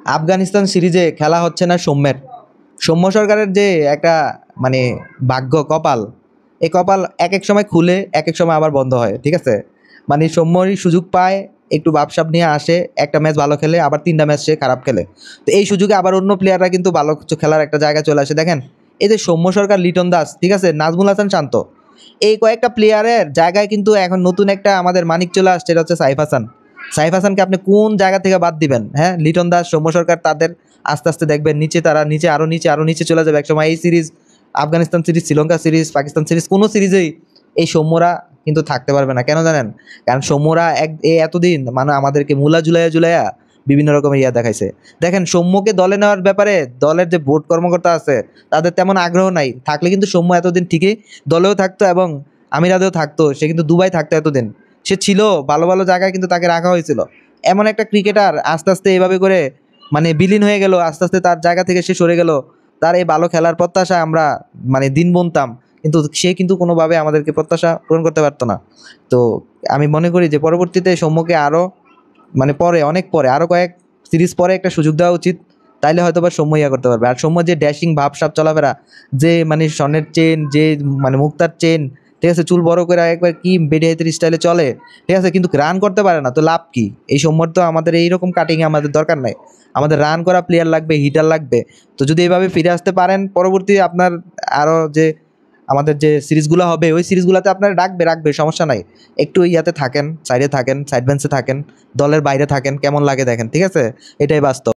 আফগানিস্তান সিরিজে খেলা হচ্ছে না সৌম্যের। সৌম্য সরকারের যে একটা মানে ভাগ্য কপাল, এই কপাল এক এক সময় খুলে এক এক সময় আবার বন্ধ হয়, ঠিক আছে। মানে সৌম্যই সুযোগ পায়, একটু ভাবসাব নিয়ে আসে, একটা ম্যাচ ভালো খেলে, আবার 3টা ম্যাচ সে খারাপ খেলে। তো এই সুযোগে আবার অন্য প্লেয়াররা কিন্তু ভালো কিছু খেলার একটা জায়গায় চলে আসে। দেখেন এই যে সৌম্য সরকার, লিটন দাস, ঠিক আছে, নাজমুল হাসান শান্ত, এই কয়েকটা প্লেয়ারের জায়গায় কিন্তু এখন নতুন একটা আমাদের মানিক চলে আসছে, এটা হচ্ছে সাইফ হাসান। সাইফ হাসানকে আপনি কোন জায়গা থেকে বাদ দিবেন? হ্যাঁ, লিটন দাস, সৌম্য সরকার, তাদের আস্তে আস্তে দেখবেন নিচে, তারা নিচে আরও নিচে আরও নিচে চলে যাবে একসময়। এই series, Afghanistan series, Sri Lanka series, Pakistan series, কোনো সিরিজেই এই সৌম্যরা কিন্তু থাকতে পারবে না। কেন জানেন? কারণ সৌম্যরা এতদিন মানে আমাদেরকে মুলা জুলাইয়া জুলাইয়া বিভিন্ন রকমের দেখাইছে। দেখেন সৌম্যকে দলে নেওয়ার ব্যাপারে দলের যে বোর্ড কর্মকর্তা আছে তাদের তেমন আগ্রহ নাই। থাকলে কিন্তু সৌম্য এতদিন ঠিকই দলেও থাকতো এবং আমিরাতেও থাকতো। সে কিন্তু দুবাই থাকতো এতদিন, সে ছিল ভালো ভালো জায়গায়, কিন্তু তাকে রাখা হয়েছিল। এমন একটা ক্রিকেটার আস্তে আস্তে এভাবে করে মানে বিলীন হয়ে গেল, আস্তে আস্তে তার জায়গা থেকে সে সরে গেল। তার এই ভালো খেলার প্রত্যাশায় আমরা মানে দিন গুনতাম, কিন্তু সে কিন্তু কোনোভাবে আমাদেরকে প্রত্যাশা পূরণ করতে পারতো না। তো আমি মনে করি যে পরবর্তীতে সৌম্যকে আরও মানে পরে, অনেক পরে, আরও কয়েক সিরিজ পরে একটা সুযোগ দেওয়া উচিত। তাইলে হয়তো বা সৌম্য করতে পারবে। আর সৌম্য যে ড্যাশিং ভাবসাব চলাফেরা, যে মানে স্বর্ণের চেন, যে মানে মুক্তার চেন, ঠিক আছে, চুল বড় করে একবার কি বেডি হাইতের স্টাইলে চলে, ঠিক আছে, কিন্তু রান করতে পারে না, তো লাভ কি? এই সৌম্যর তো আমাদের এইরকম কাটিংয়ে আমাদের দরকার নাই। আমাদের রান করা প্লেয়ার লাগবে, হিটার লাগবে। তো যদি এইভাবে ফিরে আসতে পারেন, পরবর্তী আপনার আরও যে আমাদের যে সিরিজগুলো হবে, ওই সিরিজগুলোতে আপনার রাখবে সমস্যা নাই। একটু ইয়াতে থাকেন, সাইডে থাকেন, সাইড বেঞ্চে থাকেন, দলের বাইরে থাকেন, কেমন লাগে দেখেন, ঠিক আছে। এটাই বাস্তব।